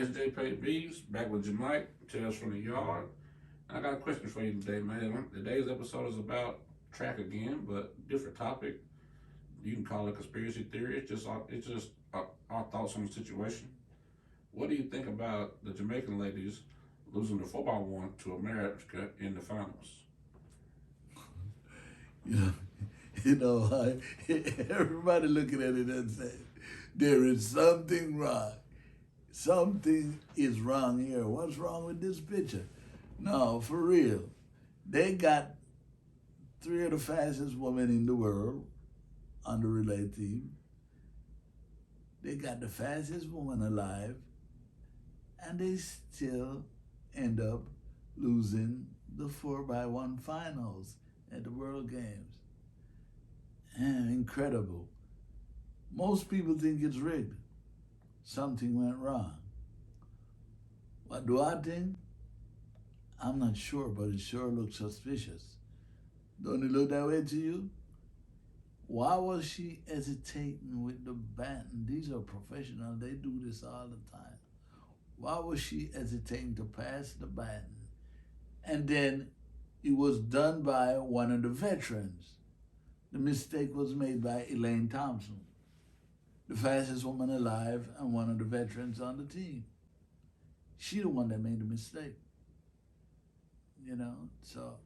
SJPB's back with Jamike, Tales from the Yard. I got a question for you today, man. Today's episode is about track again, but different topic. You can call it conspiracy theory. It's just our thoughts on the situation. What do you think about the Jamaican ladies losing the 4x1 to America in the finals? You know, you know, everybody looking at it and saying, there is something wrong. Something is wrong here. What's wrong with this picture? No, for real. They got three of the fastest women in the world on the relay team. They got the fastest woman alive, and they still end up losing the 4x1 finals at the World Games. Incredible. Most people think it's rigged. Something went wrong. What do I think? I'm not sure, but it sure looks suspicious. Don't it look that way to you? Why was she hesitating with the baton? These are professionals, they do this all the time. Why was she hesitating to pass the baton? And then it was done by one of the veterans. The mistake was made by Elaine Thompson, the fastest woman alive and one of the veterans on the team. She the one that made the mistake. So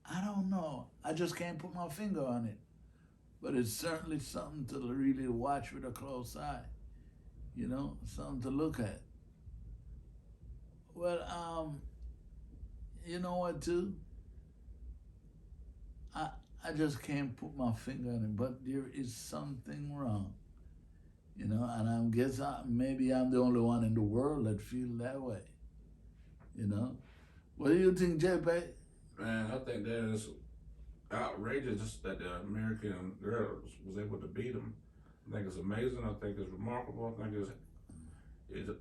I don't know. I just can't put my finger on it. But it's certainly something to really watch with a close eye. Something to look at. Well, you know what too? I just can't put my finger on it, but there is something wrong. And maybe I'm the only one in the world that feel that way. What do you think, JP? Man, I think that is outrageous that the American girls was able to beat them. I think it's amazing. I think it's remarkable. I think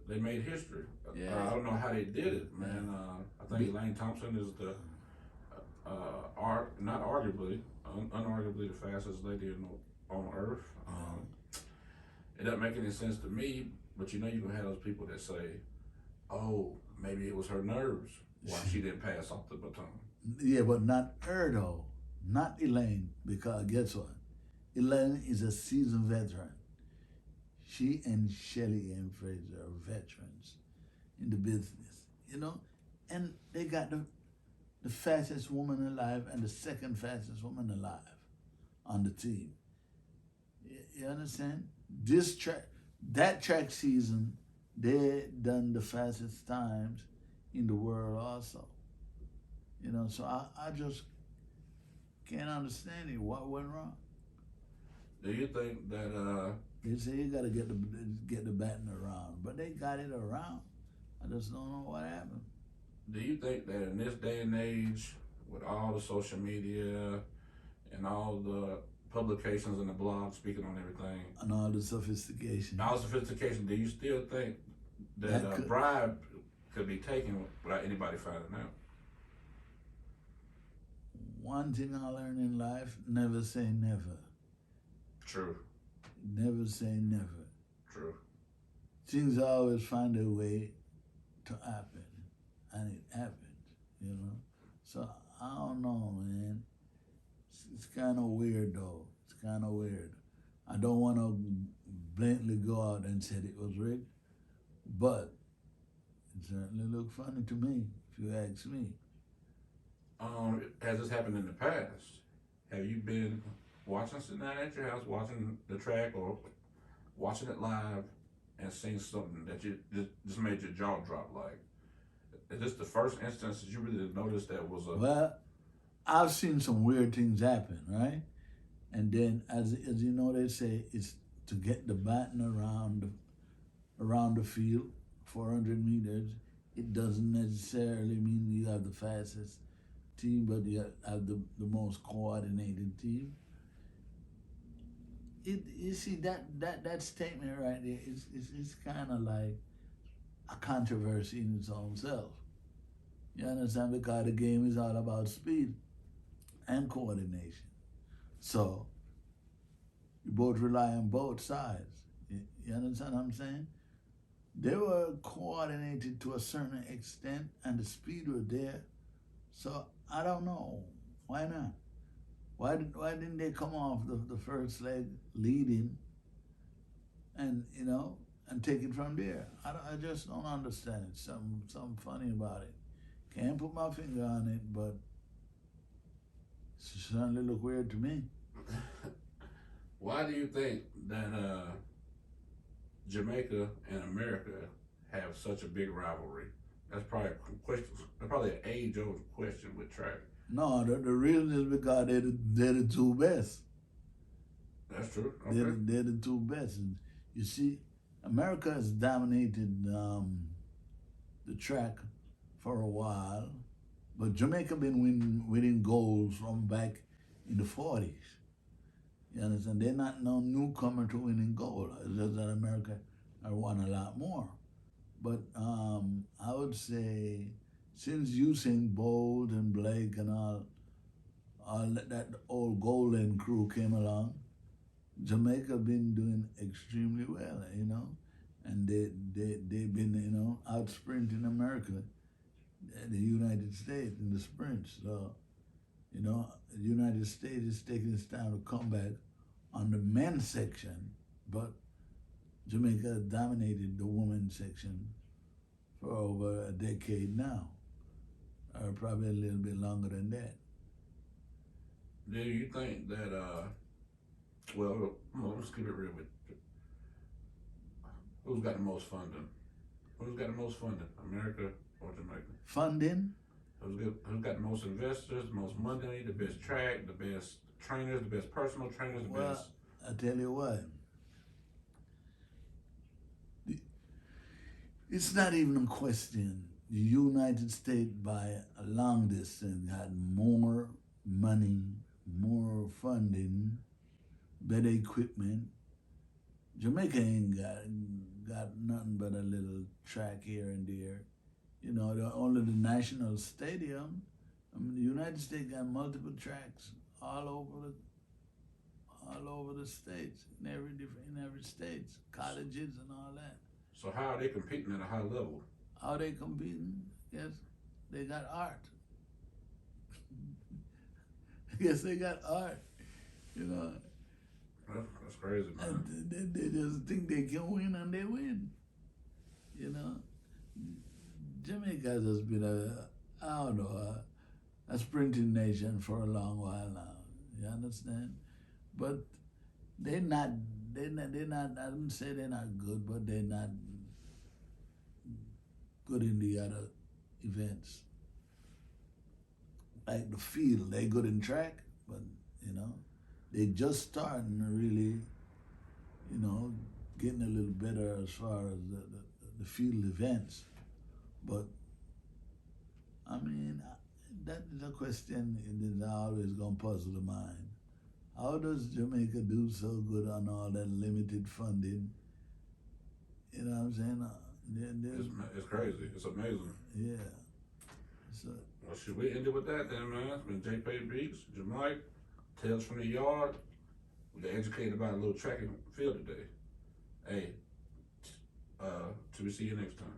they made history. Yeah. I don't know how they did it, man. I think Elaine Thompson is the not arguably, unarguably the fastest lady on earth. It doesn't make any sense to me, but you can have those people that say, "Oh, maybe it was her nerves why she didn't pass off the baton." Yeah, but not her though. Not Elaine, because guess what? Elaine is a seasoned veteran. She and Shelley and Fraser are veterans in the business, and they got the fastest woman alive and the second fastest woman alive on the team. You understand? That track season, they done the fastest times in the world also. So I just can't understand it. What went wrong? Do you think that They say you gotta get the baton around, but they got it around. I just don't know what happened. do you think that in this day and age, with all the social media and all the publications and the blogs speaking on everything, And all the sophistication. do you still think that a bribe could be taken without anybody finding out? One thing I learned in life, never say never. True. Never say never. True. Things always find a way to happen. And it happened. So I don't know, man. It's kind of weird though. It's kind of weird. I don't want to blatantly go out and say it was rigged, but it certainly looked funny to me, if you ask me. Has this happened in the past? Have you been sitting down at your house, watching the track or watching it live and seen something that you just made your jaw drop? Like, is this the first instance that you really noticed that was a... Well, I've seen some weird things happen, right? And then, as you know, they say it's to get the baton around the field, 400 meters. It doesn't necessarily mean you have the fastest team, but you have the most coordinated team. You see that statement right there is kind of like a controversy in its own self. You understand? Because the game is all about speed and coordination. So you both rely on both sides. You understand what I'm saying? they were coordinated to a certain extent, and the speed was there. So I don't know. Why not? Why didn't they come off the first leg leading and and take it from there? I just don't understand it. Something funny about it. Can't put my finger on it, but it certainly look weird to me. Why do you think that Jamaica and America have such a big rivalry? That's probably a question. That's probably an age-old question with track. No, the reason is because they're the two best. That's true. Okay. They're the two best. And you see, America has dominated the track for a while, but Jamaica been winning gold from back in the 40s. You understand? They're not no newcomer to winning gold. It's just that America have won a lot more. But I would say since Usain Bolt and Blake and all that old golden crew came along, Jamaica been doing extremely well, and they've been out sprinting America, the United States in the sprints. So the United States is taking its time to come back on the men's section, but Jamaica dominated the women's section for over a decade now, or probably a little bit longer than that. Do you think that well, let's keep it real with you. Who's got the most funding? Who's got the most funding, America or Jamaica? Funding? Who's got the most investors, the most money, the best track, the best trainers, the best personal trainers, the Well, best? I tell you what, it's not even a question. The United States, by a long distance, had more money, more funding, better equipment. Jamaica ain't got nothing but a little track here and there. Only the national stadium. I mean, the United States got multiple tracks all over the states, in every state, colleges and all that. So how are they competing at a high level? How they competing? Yes, they got art. I guess they got art. That's crazy, man. And they just think they can win and they win. Jamaica has been a sprinting nation for a long while now. You understand? But they're not, I don't say they're not good, but they're not good in the other events. Like the field, they're good in track, but, they just starting to really, getting a little better as far as the field events. But, I mean, that is a question that always gonna puzzle the mind. How does Jamaica do so good on all that limited funding? You know what I'm saying? It's crazy. It's amazing. Yeah. So, Well, should we end it with that then, man? It's been JP Beats, Jamike, Tales from the Yard. We got educated about a little track and field today. Hey, till we see you next time.